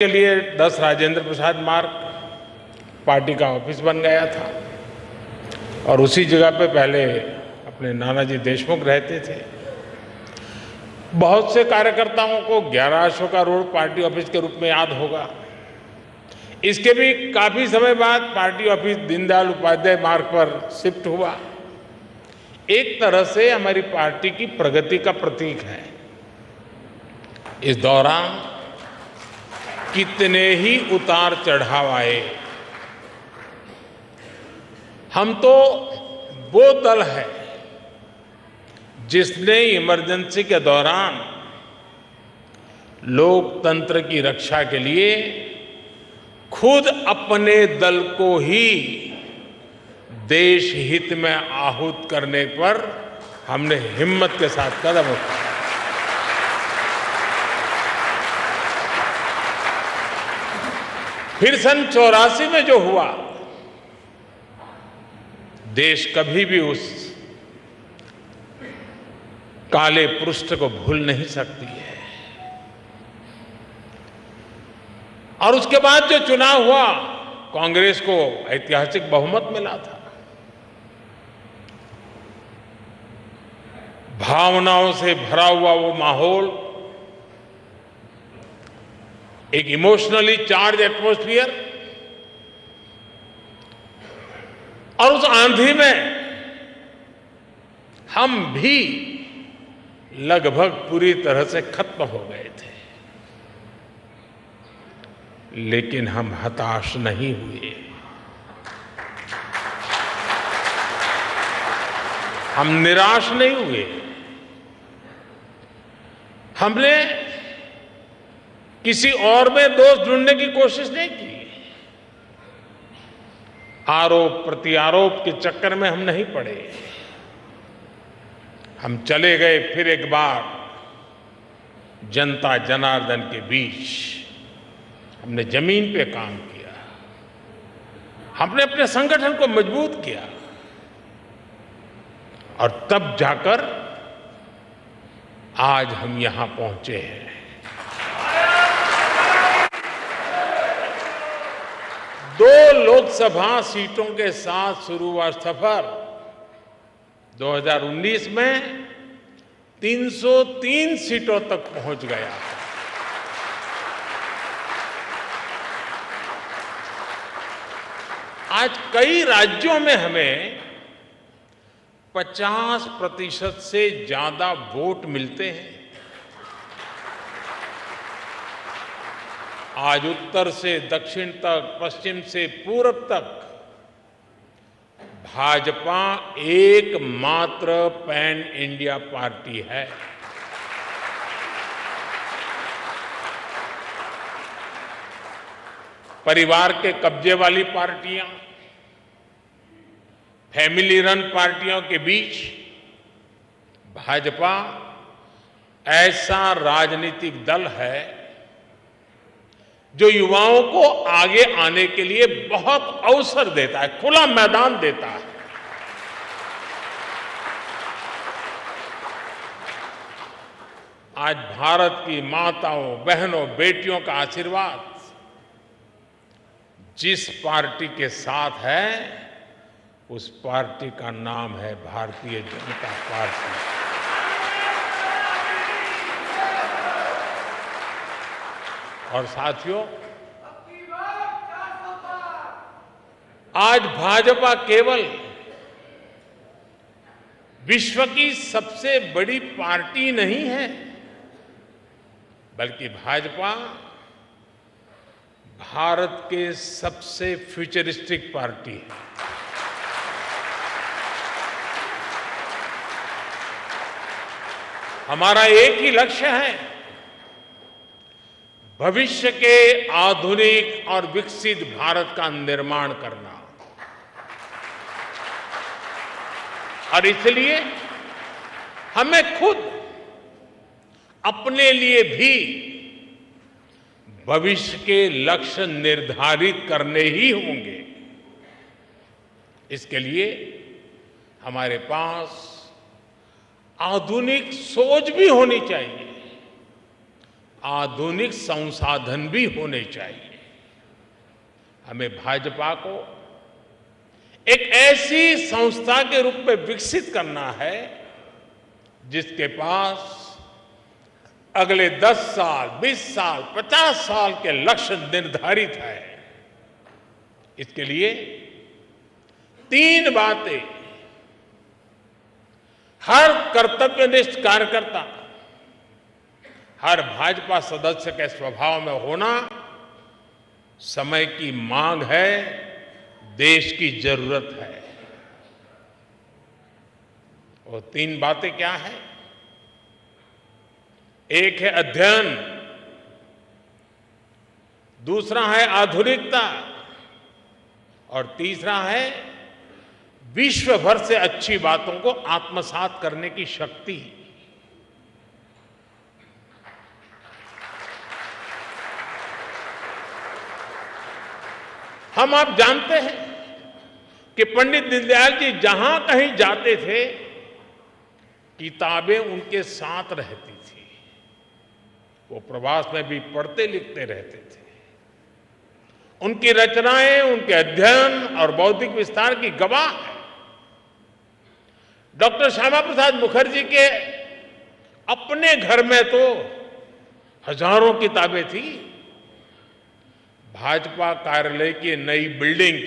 के लिए 10 राजेंद्र प्रसाद मार्ग पार्टी का ऑफिस बन गया था और उसी जगह पे पहले अपने नानाजी देशमुख रहते थे। बहुत से कार्यकर्ताओं को 11 अशोका रोड पार्टी ऑफिस के रूप में याद होगा। इसके भी काफी समय बाद पार्टी ऑफिस दीनदयाल उपाध्याय मार्ग पर शिफ्ट हुआ। एक तरह से हमारी पार्टी की प्रगति का प्रतीक है। इस दौरान कितने ही उतार चढ़ाव आए। हम तो वो दल है जिसने इमरजेंसी के दौरान लोकतंत्र की रक्षा के लिए खुद अपने दल को ही देश हित में आहूत करने पर हमने हिम्मत के साथ कदम उठाया। फिर सन 84 में जो हुआ, देश कभी भी उस काले पृष्ठ को भूल नहीं सकती है। और उसके बाद जो चुनाव हुआ, कांग्रेस को ऐतिहासिक बहुमत मिला था। भावनाओं से भरा हुआ वो माहौल, एक इमोशनली चार्ज एटमॉस्फियर, और उस आंधी में हम भी लगभग पूरी तरह से खत्म हो गए थे। लेकिन हम हताश नहीं हुए। हम निराश नहीं हुए। हमने किसी और में दोष ढूंढने की कोशिश नहीं की। आरोप प्रत्यारोप के चक्कर में हम नहीं पड़े। हम चले गए फिर एक बार जनता जनार्दन के बीच। हमने जमीन पे काम किया। हमने अपने संगठन को मजबूत किया और तब जाकर आज हम यहां पहुंचे हैं। दो लोकसभा सीटों के साथ शुरू हुआ सफर 2019 में 303 सीटों तक पहुंच गया। आज कई राज्यों में हमें 50% से ज्यादा वोट मिलते हैं। आज उत्तर से दक्षिण तक, पश्चिम से पूरब तक भाजपा एकमात्र पैन इंडिया पार्टी है। परिवार के कब्जे वाली पार्टियां, फैमिली रन पार्टियों के बीच भाजपा ऐसा राजनीतिक दल है जो युवाओं को आगे आने के लिए बहुत अवसर देता है, खुला मैदान देता है। आज भारत की माताओं, बहनों, बेटियों का आशीर्वाद जिस पार्टी के साथ है, उस पार्टी का नाम है भारतीय जनता पार्टी। और साथियों, आज भाजपा केवल विश्व की सबसे बड़ी पार्टी नहीं है, बल्कि भाजपा भारत के सबसे फ्यूचरिस्टिक पार्टी है। हमारा एक ही लक्ष्य है, भविष्य के आधुनिक और विकसित भारत का निर्माण करना। और इसलिए हमें खुद अपने लिए भी भविष्य के लक्ष्य निर्धारित करने ही होंगे। इसके लिए हमारे पास आधुनिक सोच भी होनी चाहिए। आधुनिक संसाधन भी होने चाहिए। हमें भाजपा को एक ऐसी संस्था के रूप में विकसित करना है जिसके पास अगले 10 साल, 20 साल, 50 साल के लक्ष्य निर्धारित है। इसके लिए 3 बातें हर कर्तव्यनिष्ठ कार्यकर्ता, हर भाजपा सदस्य के स्वभाव में होना समय की मांग है, देश की जरूरत है। वो 3 बातें क्या है? एक है अध्ययन, दूसरा है आधुनिकता और तीसरा है विश्व भर से अच्छी बातों को आत्मसात करने की शक्ति। हम आप जानते हैं कि पंडित दीनदयाल जी जहां कहीं जाते थे, किताबें उनके साथ रहती थी। वो प्रवास में भी पढ़ते लिखते रहते थे। उनकी रचनाएं, उनके अध्ययन और बौद्धिक विस्तार की गवाह है। डॉक्टर श्यामा प्रसाद मुखर्जी के अपने घर में तो हजारों किताबें थी। भाजपा कार्यालय की नई बिल्डिंग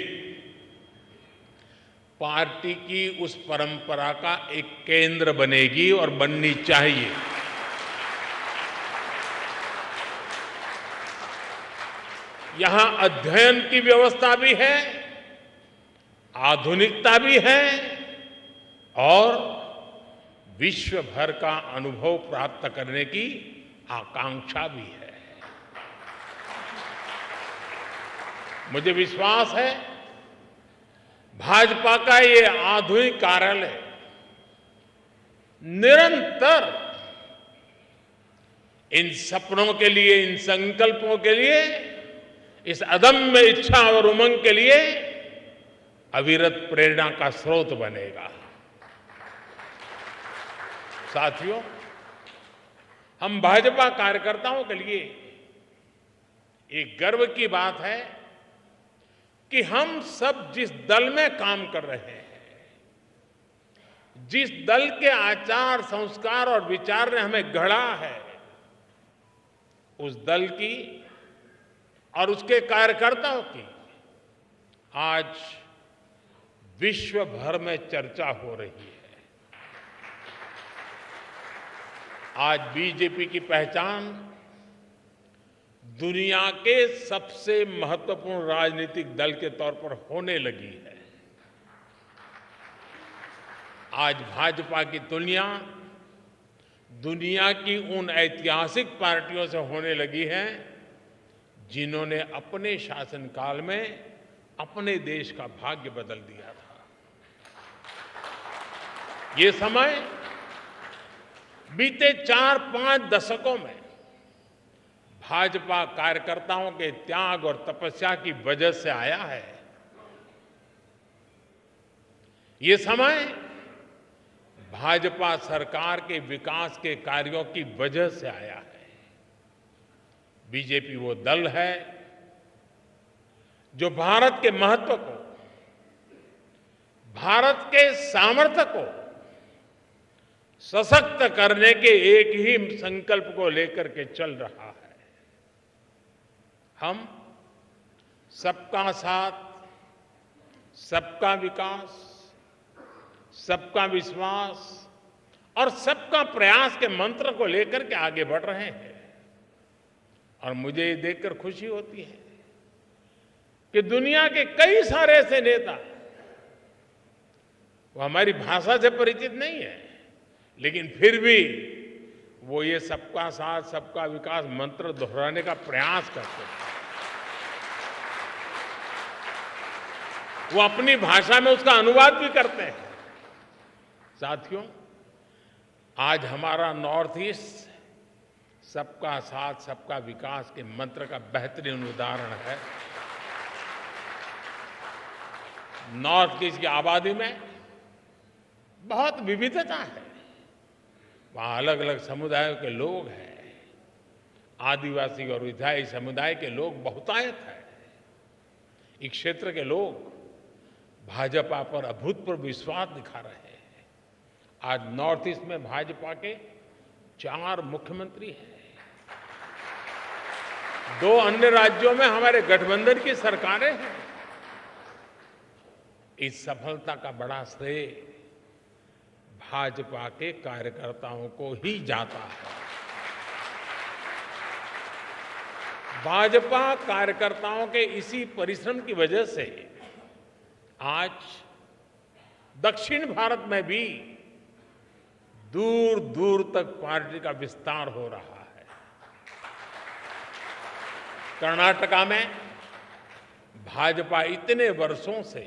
पार्टी की उस परंपरा का एक केंद्र बनेगी और बननी चाहिए। यहां अध्ययन की व्यवस्था भी है, आधुनिकता भी है और विश्व भर का अनुभव प्राप्त करने की आकांक्षा भी है। मुझे विश्वास है भाजपा का ये आधुनिक कार्यालय निरंतर इन सपनों के लिए, इन संकल्पों के लिए, इस अदम्य इच्छा और उमंग के लिए अविरत प्रेरणा का स्रोत बनेगा। साथियों, हम भाजपा कार्यकर्ताओं के लिए एक गर्व की बात है कि हम सब जिस दल में काम कर रहे हैं, जिस दल के आचार, संस्कार और विचार ने हमें गढ़ा है, उस दल की और उसके कार्यकर्ताओं की आज विश्व भर में चर्चा हो रही है। आज बीजेपी की पहचान दुनिया के सबसे महत्वपूर्ण राजनीतिक दल के तौर पर होने लगी है। आज भाजपा की तुलना दुनिया की उन ऐतिहासिक पार्टियों से होने लगी है जिन्होंने अपने शासनकाल में अपने देश का भाग्य बदल दिया था। ये समय बीते 4-5 दशकों में भाजपा कार्यकर्ताओं के त्याग और तपस्या की वजह से आया है। ये समय भाजपा सरकार के विकास के कार्यों की वजह से आया है। बीजेपी वो दल है जो भारत के महत्व को, भारत के सामर्थ्य को सशक्त करने के एक ही संकल्प को लेकर के चल रहा है। हम सबका साथ, सबका विकास, सबका विश्वास और सबका प्रयास के मंत्र को लेकर के आगे बढ़ रहे हैं। और मुझे ये देखकर खुशी होती है कि दुनिया के कई सारे ऐसे नेता, वो हमारी भाषा से परिचित नहीं है, लेकिन फिर भी वो ये सबका साथ, सबका विकास मंत्र दोहराने का प्रयास करते हैं। वो अपनी भाषा में उसका अनुवाद भी करते हैं। साथियों, आज हमारा नॉर्थ ईस्ट सबका साथ, सबका विकास के मंत्र का बेहतरीन उदाहरण है। नॉर्थ ईस्ट की आबादी में बहुत विविधता है। वहां अलग अलग समुदायों के लोग हैं, आदिवासी और विधायी समुदाय के लोग बहुतायत है। इस क्षेत्र के लोग भाजपा पर अभूतपूर्व विश्वास दिखा रहे हैं। आज नॉर्थ ईस्ट में भाजपा के 4 मुख्यमंत्री हैं। 2 अन्य राज्यों में हमारे गठबंधन की सरकारें हैं। इस सफलता का बड़ा श्रेय भाजपा के कार्यकर्ताओं को ही जाता है। भाजपा कार्यकर्ताओं के इसी परिश्रम की वजह से आज दक्षिण भारत में भी दूर दूर तक पार्टी का विस्तार हो रहा है। कर्नाटका में भाजपा इतने वर्षों से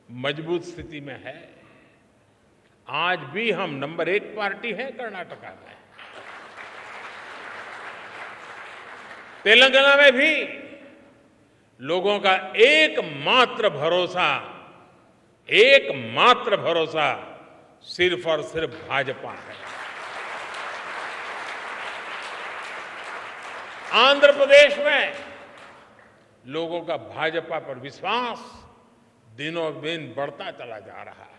मजबूत स्थिति में है। आज भी हम नंबर 1 पार्टी है कर्नाटका में। तेलंगाना में भी लोगों का एकमात्र भरोसा सिर्फ और सिर्फ भाजपा है। आंध्र प्रदेश में लोगों का भाजपा पर विश्वास दिनों दिन बढ़ता चला जा रहा है।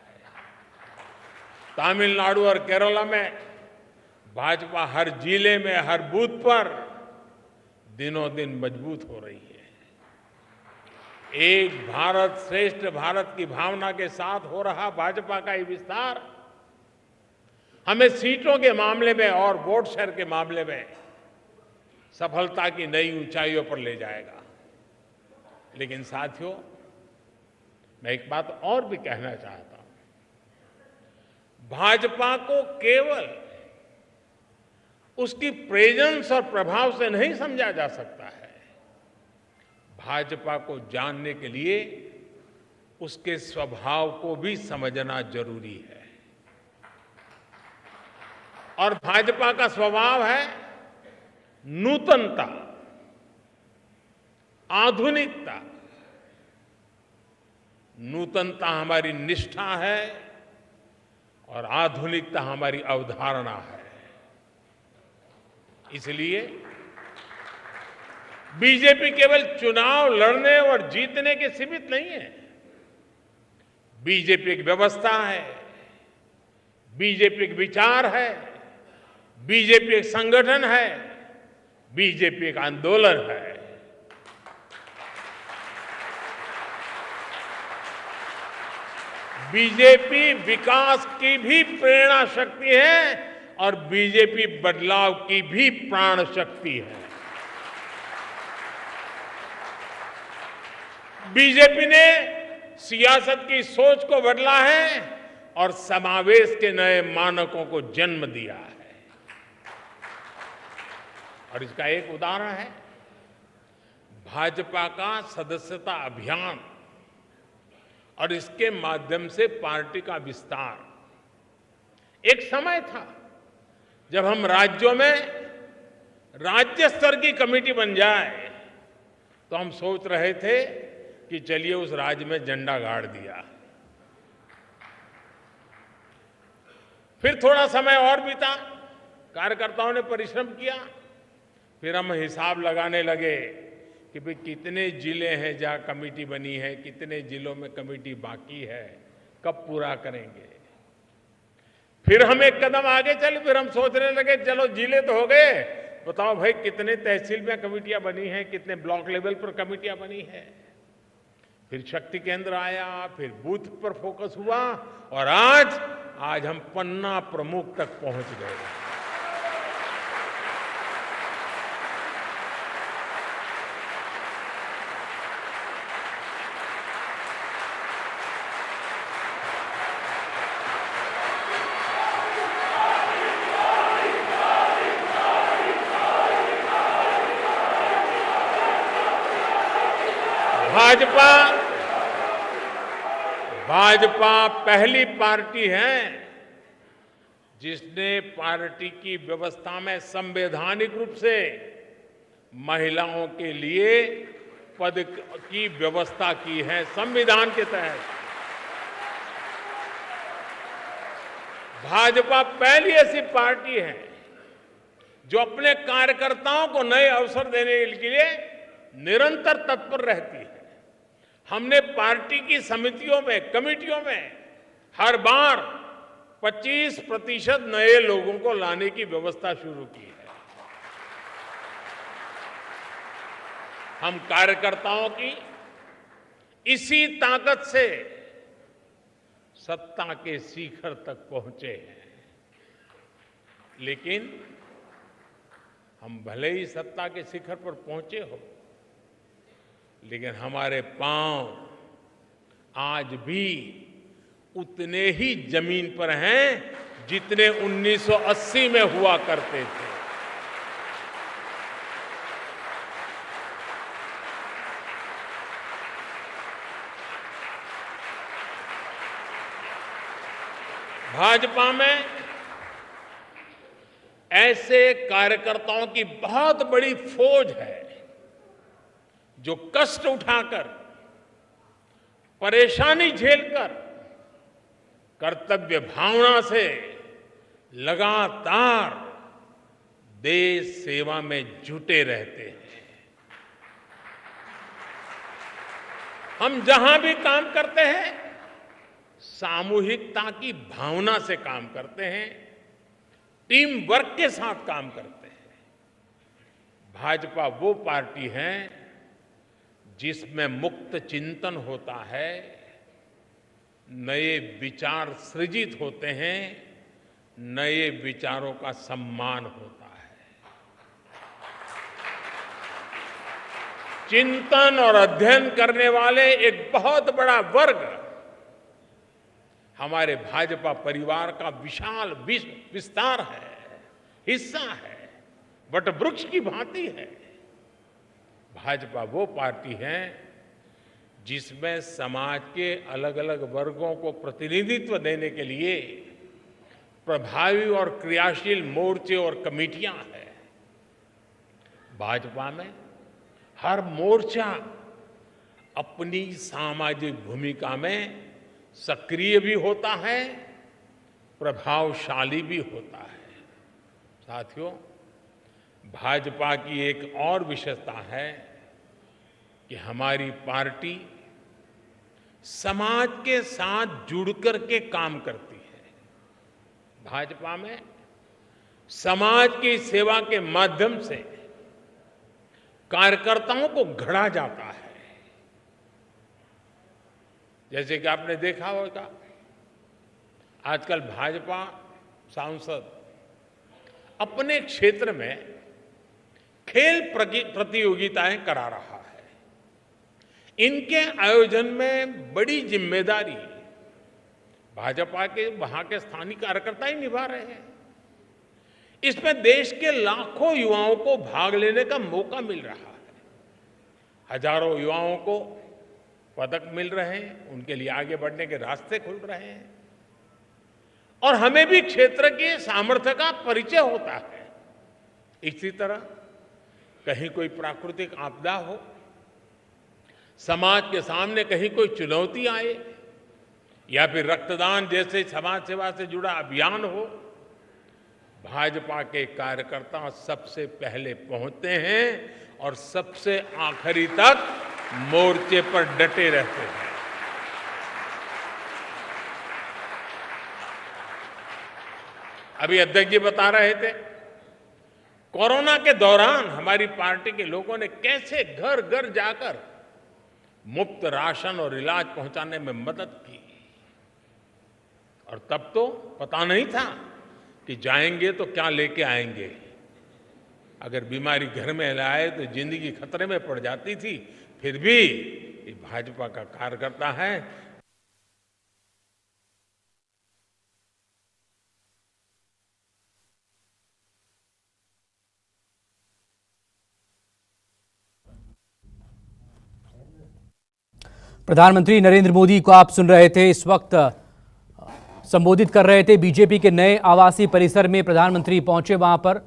तमिलनाडु और केरला में भाजपा हर जिले में, हर बूथ पर दिनों दिन मजबूत हो रही है। एक भारत श्रेष्ठ भारत की भावना के साथ हो रहा भाजपा का ये विस्तार हमें सीटों के मामले में और वोट शेयर के मामले में सफलता की नई ऊंचाइयों पर ले जाएगा। लेकिन साथियों, मैं एक बात और भी कहना चाहता हूं। भाजपा को केवल उसकी प्रेजेंस और प्रभाव से नहीं समझा जा सकता है। भाजपा को जानने के लिए उसके स्वभाव को भी समझना जरूरी है। और भाजपा का स्वभाव है नूतनता, आधुनिकता। नूतनता हमारी निष्ठा है और आधुनिकता हमारी अवधारणा है। इसलिए बीजेपी केवल चुनाव लड़ने और जीतने के सीमित नहीं है। बीजेपी एक व्यवस्था है, बीजेपी एक विचार है, बीजेपी एक संगठन है, बीजेपी एक आंदोलन है। बीजेपी विकास की भी प्रेरणा शक्ति है और बीजेपी बदलाव की भी प्राण शक्ति है। बीजेपी ने सियासत की सोच को बदला है और समावेश के नए मानकों को जन्म दिया है। और इसका एक उदाहरण है भाजपा का सदस्यता अभियान और इसके माध्यम से पार्टी का विस्तार। एक समय था जब हम राज्यों में राज्य स्तर की कमेटी बन जाए तो हम सोच रहे थे कि चलिए उस राज्य में झंडा गाड़ दिया। फिर थोड़ा समय और बीता, कार्यकर्ताओं ने परिश्रम किया, फिर हम हिसाब लगाने लगे कि भाई कितने जिले हैं जहां कमेटी बनी है, कितने जिलों में कमेटी बाकी है, कब पूरा करेंगे। फिर हम एक कदम आगे चले, फिर हम सोचने लगे चलो जिले तो हो गए, बताओ भाई कितने तहसील में कमेटियां बनी हैं, कितने ब्लॉक लेवल पर कमेटियां बनी हैं। फिर शक्ति केंद्र आया, फिर बूथ पर फोकस हुआ और आज हम पन्ना प्रमुख तक पहुंच गए। भाजपा पहली पार्टी है जिसने पार्टी की व्यवस्था में संवैधानिक रूप से महिलाओं के लिए पद की व्यवस्था की है। संविधान के तहत भाजपा पहली ऐसी पार्टी है जो अपने कार्यकर्ताओं को नए अवसर देने के लिए निरंतर तत्पर रहती है। हमने पार्टी की समितियों में, कमेटियों में हर बार 25% नए लोगों को लाने की व्यवस्था शुरू की है। हम कार्यकर्ताओं की इसी ताकत से सत्ता के शिखर तक पहुंचे हैं। लेकिन हम भले ही सत्ता के शिखर पर पहुंचे हो, लेकिन हमारे पांव आज भी उतने ही जमीन पर हैं जितने 1980 में हुआ करते थे। भाजपा में ऐसे कार्यकर्ताओं की बहुत बड़ी फौज है जो कष्ट उठाकर, परेशानी झेलकर, कर्तव्य भावना से लगातार देश सेवा में जुटे रहते हैं। हम जहां भी काम करते हैं सामूहिकता की भावना से काम करते हैं, टीम वर्क के साथ काम करते हैं। भाजपा वो पार्टी है जिसमें मुक्त चिंतन होता है, नए विचार सृजित होते हैं, नए विचारों का सम्मान होता है। चिंतन और अध्ययन करने वाले एक बहुत बड़ा वर्ग हमारे भाजपा परिवार का विशाल विस्तार है, हिस्सा है, वटवृक्ष की भांति है। भाजपा वो पार्टी है जिसमें समाज के अलग अलग वर्गों को प्रतिनिधित्व देने के लिए प्रभावी और क्रियाशील मोर्चे और कमेटियां हैं। भाजपा में हर मोर्चा अपनी सामाजिक भूमिका में सक्रिय भी होता है, प्रभावशाली भी होता है। साथियों, भाजपा की एक और विशेषता है कि हमारी पार्टी समाज के साथ जुड़कर के काम करती है। भाजपा में समाज की सेवा के माध्यम से कार्यकर्ताओं को गढ़ा जाता है। जैसे कि आपने देखा होगा, आजकल भाजपा सांसद अपने क्षेत्र में खेल प्रतियोगिताएं करा रहा है। इनके आयोजन में बड़ी जिम्मेदारी भाजपा के वहां के स्थानीय कार्यकर्ता ही निभा रहे हैं। इसमें देश के लाखों युवाओं को भाग लेने का मौका मिल रहा है। हजारों युवाओं को पदक मिल रहे हैं, उनके लिए आगे बढ़ने के रास्ते खुल रहे हैं और हमें भी क्षेत्र के सामर्थ्य का परिचय होता है। इसी तरह कहीं कोई प्राकृतिक आपदा हो, समाज के सामने कहीं कोई चुनौती आए या फिर रक्तदान जैसे समाज सेवा से जुड़ा अभियान हो, भाजपा के कार्यकर्ता सबसे पहले पहुंचते हैं और सबसे आखिरी तक मोर्चे पर डटे रहते हैं। अभी अध्यक्ष जी बता रहे थे, कोरोना के दौरान हमारी पार्टी के लोगों ने कैसे घर घर जाकर मुफ्त राशन और इलाज पहुंचाने में मदद की। और तब तो पता नहीं था कि जाएंगे तो क्या लेके आएंगे। अगर बीमारी घर में लाए तो जिंदगी खतरे में पड़ जाती थी। फिर भी ये भाजपा का कार्यकर्ता है। प्रधानमंत्री नरेंद्र मोदी को आप सुन रहे थे। इस वक्त संबोधित कर रहे थे। बीजेपी के नए आवासीय परिसर में प्रधानमंत्री पहुंचे, वहां पर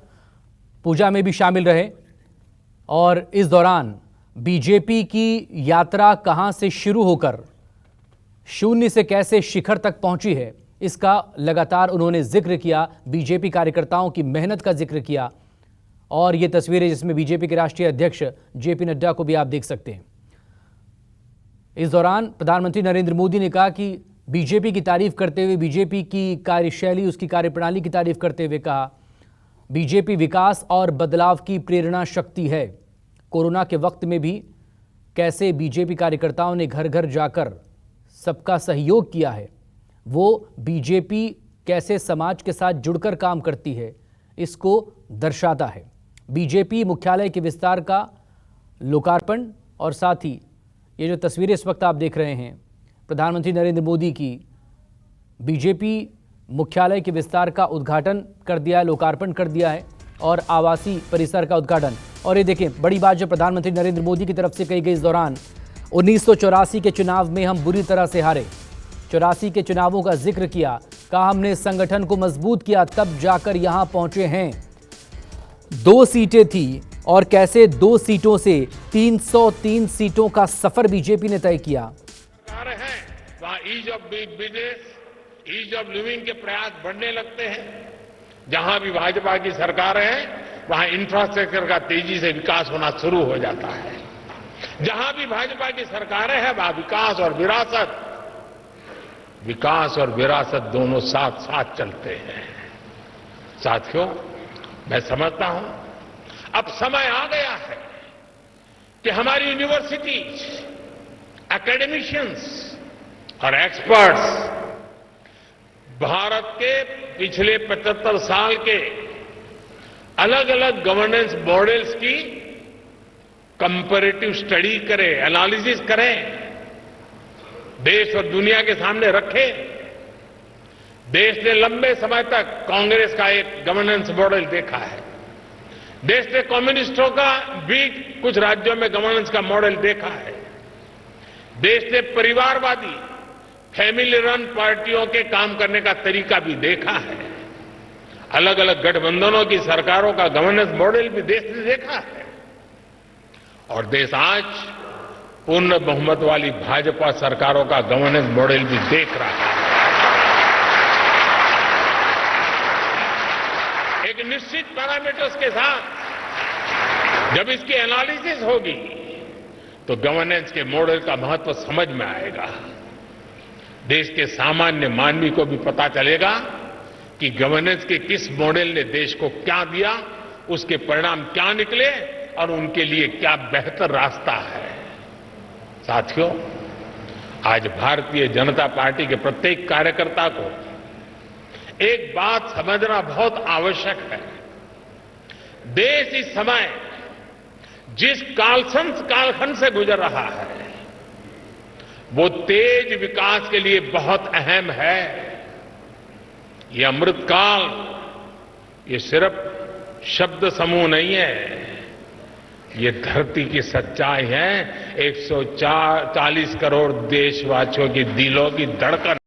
पूजा में भी शामिल रहे और इस दौरान बीजेपी की यात्रा कहां से शुरू होकर शून्य से कैसे शिखर तक पहुंची है, इसका लगातार उन्होंने जिक्र किया। बीजेपी कार्यकर्ताओं की मेहनत का जिक्र किया। और ये तस्वीरें जिसमें बीजेपी के राष्ट्रीय अध्यक्ष जेपी नड्डा को भी आप देख सकते हैं। इस दौरान प्रधानमंत्री नरेंद्र मोदी ने कहा कि बीजेपी की तारीफ करते हुए, बीजेपी की कार्यशैली, उसकी कार्यप्रणाली की तारीफ करते हुए कहा, बीजेपी विकास और बदलाव की प्रेरणा शक्ति है। कोरोना के वक्त में भी कैसे बीजेपी कार्यकर्ताओं ने घर घर जाकर सबका सहयोग किया है, वो बीजेपी कैसे समाज के साथ जुड़कर काम करती है, इसको दर्शाता है। बीजेपी मुख्यालय के विस्तार का लोकार्पण और साथ ही ये जो तस्वीरें इस वक्त आप देख रहे हैं प्रधानमंत्री नरेंद्र मोदी की, बीजेपी मुख्यालय के विस्तार का उद्घाटन कर दिया है, लोकार्पण कर दिया है और आवासीय परिसर का उद्घाटन। और ये देखें, बड़ी बात जो प्रधानमंत्री नरेंद्र मोदी की तरफ से कही गई इस दौरान, 1984 के चुनाव में हम बुरी तरह से हारे। 84 के चुनावों का जिक्र किया, कहा हमने संगठन को मजबूत किया, तब जाकर यहां पहुंचे हैं। 2 सीटें थी और कैसे 2 सीटों से 303 सीटों का सफर बीजेपी ने तय किया। वहां ease of business, ease of living के प्रयास बढ़ने लगते हैं। जहां भी भाजपा की सरकार है वहां इंफ्रास्ट्रक्चर का तेजी से विकास होना शुरू हो जाता है। जहां भी भाजपा की सरकारें हैं वहां विकास और विरासत दोनों साथ साथ चलते हैं। साथियों, मैं समझता हूं अब समय आ गया है कि हमारी यूनिवर्सिटीज, एकेडमिशियंस और एक्सपर्ट्स भारत के पिछले 75 साल के अलग अलग गवर्नेंस मॉडल्स की कंपैरेटिव स्टडी करें, एनालिसिस करें, देश और दुनिया के सामने रखें। देश ने लंबे समय तक कांग्रेस का एक गवर्नेंस मॉडल देखा है। देश ने कम्युनिस्टों का भी कुछ राज्यों में गवर्नेंस का मॉडल देखा है। देश ने परिवारवादी, फैमिली रन पार्टियों के काम करने का तरीका भी देखा है। अलग अलग गठबंधनों की सरकारों का गवर्नेंस मॉडल भी देश ने देखा है। और देश आज पूर्ण बहुमत वाली भाजपा सरकारों का गवर्नेंस मॉडल भी देख रहा है। एक निश्चित पैरामीटर्स के साथ जब इसकी एनालिसिस होगी तो गवर्नेंस के मॉडल का महत्व समझ में आएगा। देश के सामान्य मानवी को भी पता चलेगा कि गवर्नेंस के किस मॉडल ने देश को क्या दिया, उसके परिणाम क्या निकले और उनके लिए क्या बेहतर रास्ता है। साथियों, आज भारतीय जनता पार्टी के प्रत्येक कार्यकर्ता को एक बात समझना बहुत आवश्यक है। देश इस समय जिस कालखंड से गुजर रहा है वो तेज विकास के लिए बहुत अहम है। ये अमृतकाल, ये सिर्फ शब्द समूह नहीं है, ये धरती की सच्चाई है। 140 करोड़ देशवासियों की दिलों की धड़कन।